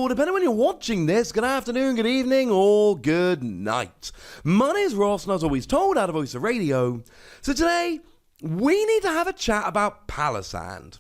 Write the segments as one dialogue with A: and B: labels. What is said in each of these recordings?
A: or depending when you're watching this, good afternoon, good evening, or good night. My name is Ross, and as always told, out of Voice of Radio. So today, we need to have a chat about Palossand.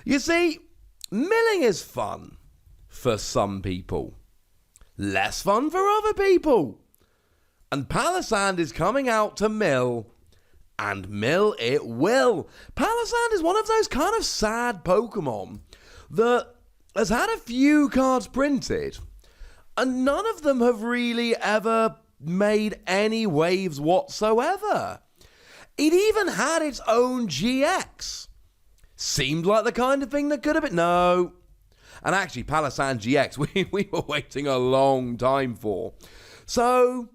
A: You see, milling is fun for some people, less fun for other people. And Palossand is coming out to mill, and mill it will. Palossand is one of those kind of sad Pokemon that has had a few cards printed, and none of them have really ever made any waves whatsoever. It even had its own GX. Seemed like the kind of thing that could have been. No. And actually, Palossand GX, we were waiting a long time for. So,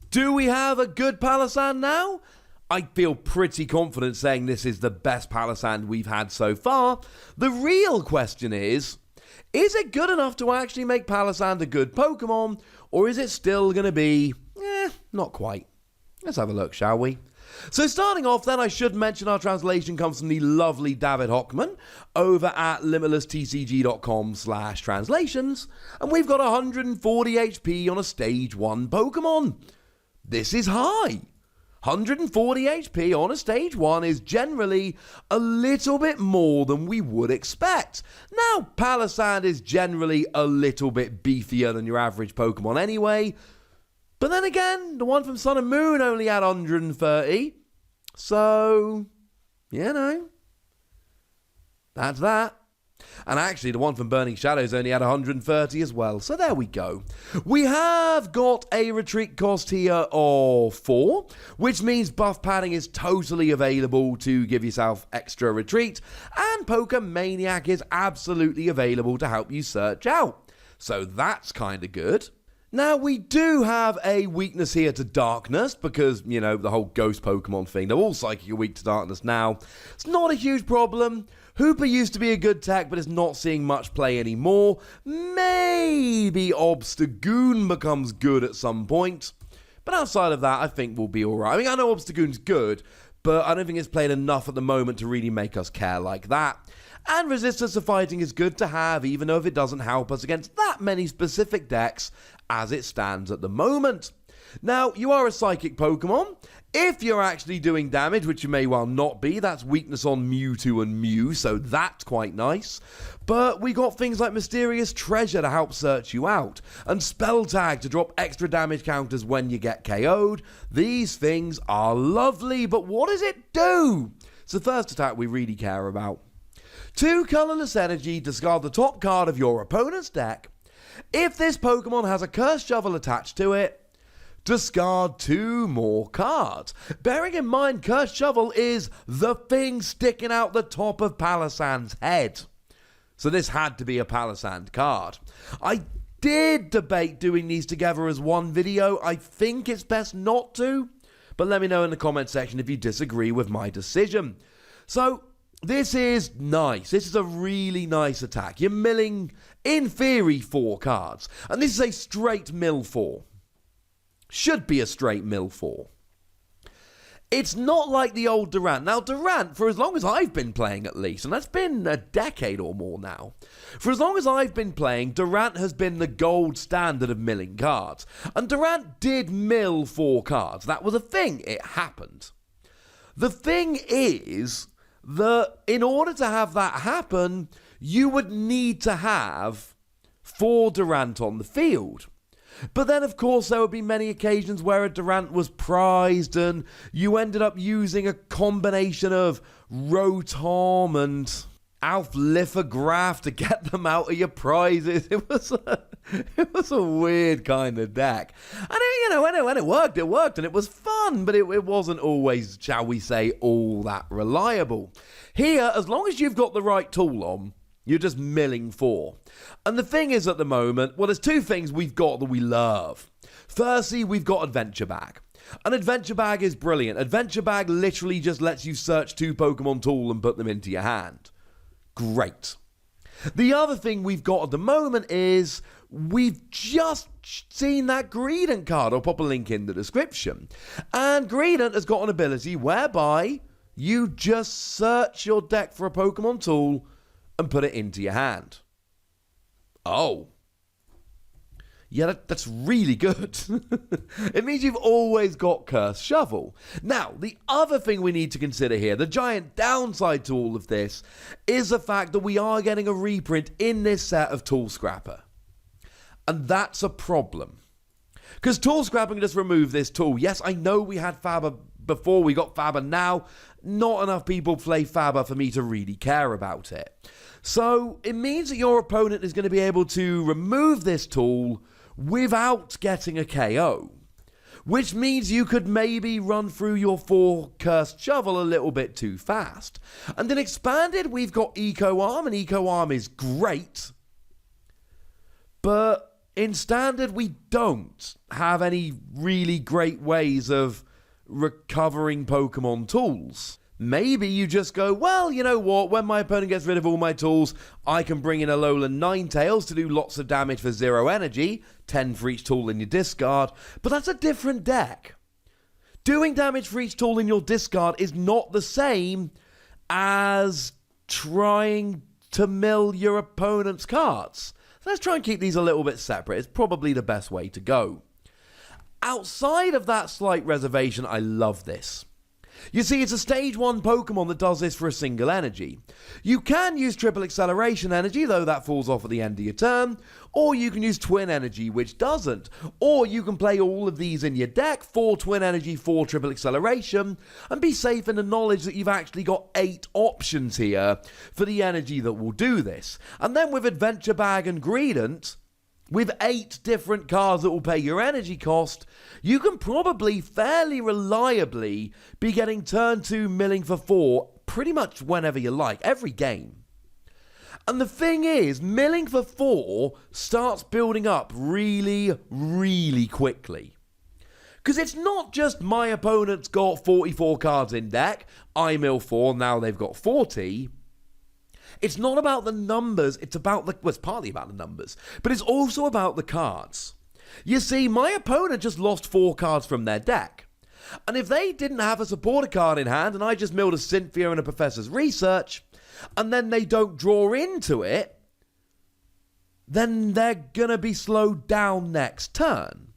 A: do we have a good Palossand now? I feel pretty confident saying this is the best Palossand we've had so far. The real question is it good enough to actually make Palossand a good Pokemon, or is it still going to be, not quite? Let's have a look, shall we? So starting off then, I should mention our translation comes from the lovely David Hockman over at limitlesstcg.com/translations, and we've got 140 HP on a stage 1 Pokemon. This is high. 140 HP on a stage 1 is generally a little bit more than we would expect. Now, Palossand is generally a little bit beefier than your average Pokemon anyway, but then again, the one from Sun and Moon only had 130, so, that's that. And actually, the one from Burning Shadows only had 130 as well. So there we go. We have got a retreat cost here of 4, which means buff padding is totally available to give yourself extra retreat. And Pokemaniac is absolutely available to help you search out. So that's kind of good. Now, we do have a weakness here to darkness because, the whole ghost Pokemon thing. They're all psychic are weak to darkness now. It's not a huge problem. Hooper used to be a good tech, but is not seeing much play anymore. Maybe Obstagoon becomes good at some point. But outside of that, I think we'll be alright. I mean, I know Obstagoon's good, but I don't think it's played enough at the moment to really make us care like that. And Resistance to Fighting is good to have, even though it doesn't help us against that many specific decks as it stands at the moment. Now, you are a psychic Pokemon. If you're actually doing damage, which you may well not be, that's weakness on Mewtwo and Mew, so that's quite nice. But we got things like Mysterious Treasure to help search you out, and Spell Tag to drop extra damage counters when you get KO'd. These things are lovely, but what does it do? It's the first attack we really care about. 2 colorless energy, discard the top card of your opponent's deck. If this Pokemon has a Cursed Shovel attached to it, discard 2 more cards. Bearing in mind, Cursed Shovel is the thing sticking out the top of Palossand's head. So this had to be a Palossand card. I did debate doing these together as one video. I think it's best not to, but let me know in the comment section if you disagree with my decision. So, this is nice. This is a really nice attack. You're milling, in theory, 4 cards. And this is a straight mill 4. Should be a straight mill 4. It's not like the old Durant. Now, Durant, for as long as I've been playing at least, and that's been a decade or more now, for as long as I've been playing, Durant has been the gold standard of milling cards. And Durant did mill 4 cards. That was a thing. It happened. The thing is that in order to have that happen, you would need to have 4 Durant on the field. But then, of course, there would be many occasions where a Durant was prized and you ended up using a combination of Rotom and Alf Lithograph to get them out of your prizes. It was a weird kind of deck. And when it worked, and it was fun, but it wasn't always, shall we say, all that reliable. Here, as long as you've got the right tool on, you're just milling 4. And the thing is at the moment, well, there's 2 things we've got that we love. Firstly, we've got Adventure Bag. An Adventure Bag is brilliant. Adventure Bag literally just lets you search 2 Pokemon tool and put them into your hand. Great. The other thing we've got at the moment is we've just seen that Greedent card. I'll pop a link in the description. And Greedent has got an ability whereby you just search your deck for a Pokemon tool and put it into your hand. Oh, Yeah, that's really good. It means you've always got Cursed Shovel. Now, the other thing we need to consider here, the giant downside to all of this, is the fact that we are getting a reprint in this set of Tool Scrapper. And that's a problem. Because Tool Scrapper can just remove this tool. Yes, I know we had Faber before, we got Faber now. Not enough people play Faber for me to really care about it. So it means that your opponent is going to be able to remove this tool without getting a KO. Which means you could maybe run through your 4 Cursed Shovel a little bit too fast. And in Expanded, we've got Eco Arm, and Eco Arm is great. But in Standard, we don't have any really great ways of recovering Pokemon tools. Maybe you just go, well, you know what, when my opponent gets rid of all my tools, I can bring in Alolan Ninetales to do lots of damage for 0 energy, 10 for each tool in your discard, but that's a different deck. Doing damage for each tool in your discard is not the same as trying to mill your opponent's cards. So let's try and keep these a little bit separate. It's probably the best way to go. Outside of that slight reservation, I love this. You see, it's a stage 1 Pokemon that does this for a single energy. You can use triple acceleration energy, though that falls off at the end of your turn, or you can use twin energy, which doesn't, or you can play all of these in your deck, 4 twin energy, 4 triple acceleration, and be safe in the knowledge that you've actually got 8 options here for the energy that will do this. And then with Adventure Bag and Greedent, with 8 different cards that will pay your energy cost, you can probably fairly reliably be getting turn 2 milling for 4 pretty much whenever you like, every game. And the thing is, milling for 4 starts building up really, really quickly. Because it's not just my opponent's got 44 cards in deck, I mill 4, now they've got 40. It's not about the numbers, it's partly about the numbers, but it's also about the cards. You see, my opponent just lost 4 cards from their deck. And if they didn't have a supporter card in hand, and I just milled a Cynthia and a Professor's Research, and then they don't draw into it, then they're gonna be slowed down next turn.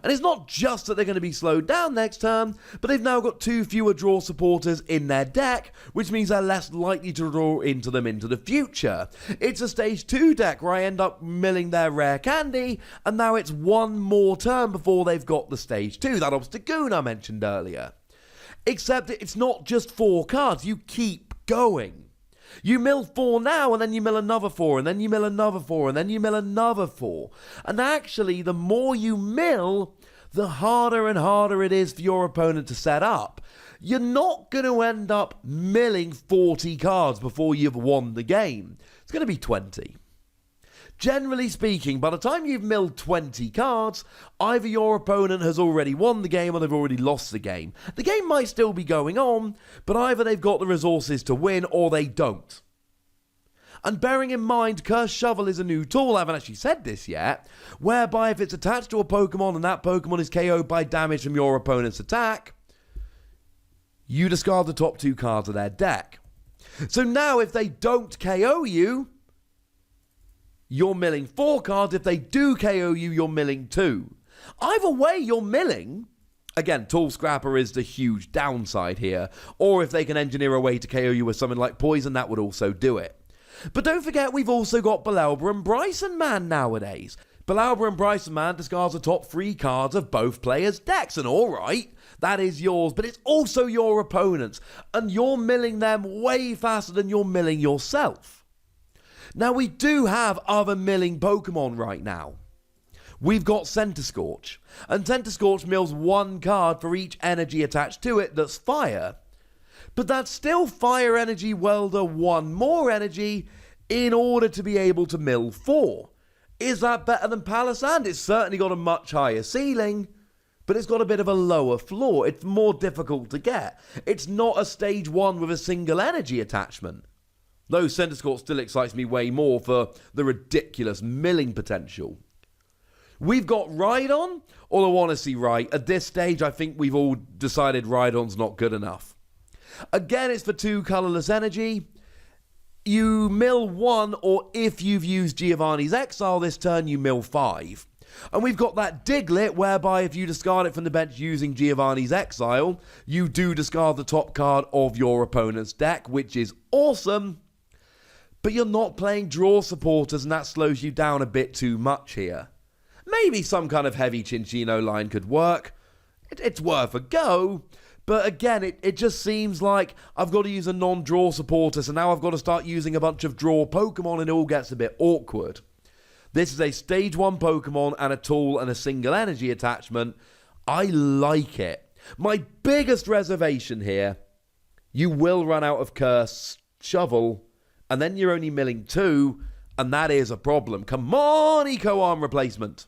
A: And it's not just that they're going to be slowed down next turn, but they've now got 2 fewer draw supporters in their deck, which means they're less likely to draw into them into the future. It's a stage 2 deck where I end up milling their rare candy, and now it's 1 more turn before they've got the stage 2, that Obstagoon I mentioned earlier. Except it's not just 4 cards, you keep going. You mill 4 now, and then you mill another 4, and then you mill another 4, and then you mill another 4. And actually, the more you mill, the harder and harder it is for your opponent to set up. You're not going to end up milling 40 cards before you've won the game. It's going to be 20. Generally speaking, by the time you've milled 20 cards, either your opponent has already won the game or they've already lost the game. The game might still be going on, but either they've got the resources to win or they don't. And bearing in mind, Cursed Shovel is a new tool, I haven't actually said this yet, whereby if it's attached to a Pokemon and that Pokemon is KO'd by damage from your opponent's attack, you discard the top 2 cards of their deck. So now if they don't KO you, you're milling 4 cards. If they do KO you, you're milling 2. Either way, you're milling. Again, Tool Scrapper is the huge downside here. Or if they can engineer a way to KO you with something like Poison, that would also do it. But don't forget, we've also got Balelbra and Bryson Man nowadays. Balelbra and Bryson Man discards the top 3 cards of both players' decks. And alright, that is yours, but it's also your opponent's. And you're milling them way faster than you're milling yourself. Now, we do have other milling Pokemon right now. We've got Centiskorch, and Centiskorch mills 1 card for each energy attached to it that's fire. But that's still fire energy welder 1 more energy in order to be able to mill 4. Is that better than Palossand? It's certainly got a much higher ceiling, but it's got a bit of a lower floor. It's more difficult to get. It's not a stage 1 with a single energy attachment. Though Centiskorch still excites me way more for the ridiculous milling potential. We've got Rhydon, although honestly, right, at this stage I think we've all decided Rhydon's not good enough. Again, it's for 2 colourless energy. You mill 1, or if you've used Giovanni's Exile this turn, you mill 5. And we've got that Diglett, whereby if you discard it from the bench using Giovanni's Exile, you do discard the top card of your opponent's deck, which is awesome. But you're not playing draw supporters, and that slows you down a bit too much here. Maybe some kind of heavy Cinccino line could work. It's worth a go. But again, it just seems like I've got to use a non-draw supporter, so now I've got to start using a bunch of draw Pokemon, and it all gets a bit awkward. This is a Stage 1 Pokemon and a tool and a single energy attachment. I like it. My biggest reservation here, you will run out of Curse Shovel, and then you're only milling 2, and that is a problem. Come on, Eco Arm replacement.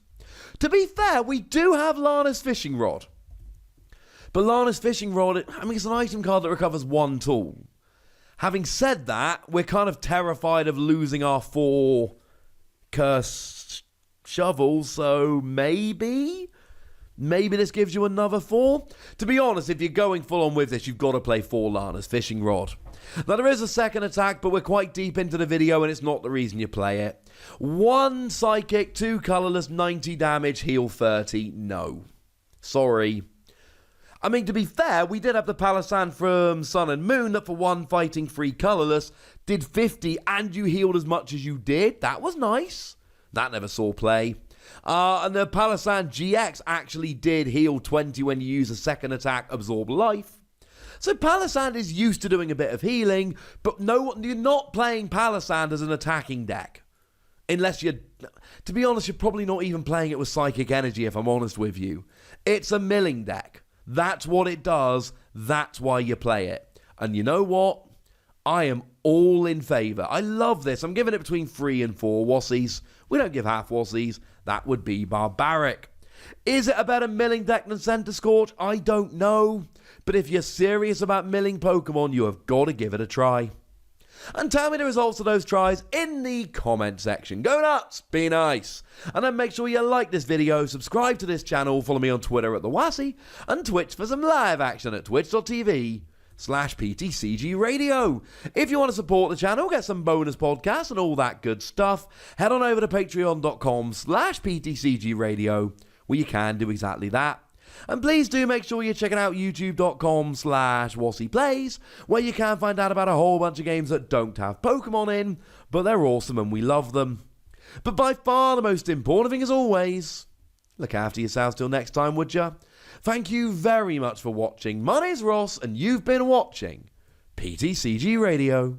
A: To be fair, we do have Lana's Fishing Rod. But Lana's Fishing Rod, it's an item card that recovers 1 tool. Having said that, we're kind of terrified of losing our 4 Curse Shovels, so maybe this gives you another 4. To be honest, if you're going full on with this, you've got to play 4 Lana's Fishing Rod. Now, there is a second attack, but we're quite deep into the video, and it's not the reason you play it. 1 Psychic, 2 Colorless, 90 damage, heal 30. No. Sorry. To be fair, we did have the Palossand from Sun and Moon that for 1 fighting 3 Colorless did 50, and you healed as much as you did. That was nice. That never saw play. And the Palossand GX actually did heal 20 when you use a second attack, Absorb Life. So Palossand is used to doing a bit of healing, but no, you're not playing Palossand as an attacking deck. Unless you're, to be honest, you're probably not even playing it with Psychic Energy, if I'm honest with you. It's a milling deck. That's what it does. That's why you play it. And you know what? I am all in favour. I love this. I'm giving it between 3 and 4 Wassies. We don't give half Wassies. That would be barbaric. Is it a better milling deck than Center Scorch? I don't know. But if you're serious about milling Pokemon, you have got to give it a try. And tell me the results of those tries in the comment section. Go nuts, be nice. And then make sure you like this video, subscribe to this channel, follow me on Twitter at TheWassie, and Twitch for some live action at twitch.tv/PTCGRadio. If you want to support the channel, get some bonus podcasts and all that good stuff, head on over to patreon.com/PTCGRadio, where you can do exactly that. And please do make sure you're checking out youtube.com/WassiePlays, where you can find out about a whole bunch of games that don't have Pokemon in, but they're awesome and we love them. But by far the most important thing, as always, look after yourselves till next time, would ya? Thank you very much for watching. My name's Ross, and you've been watching PTCG Radio.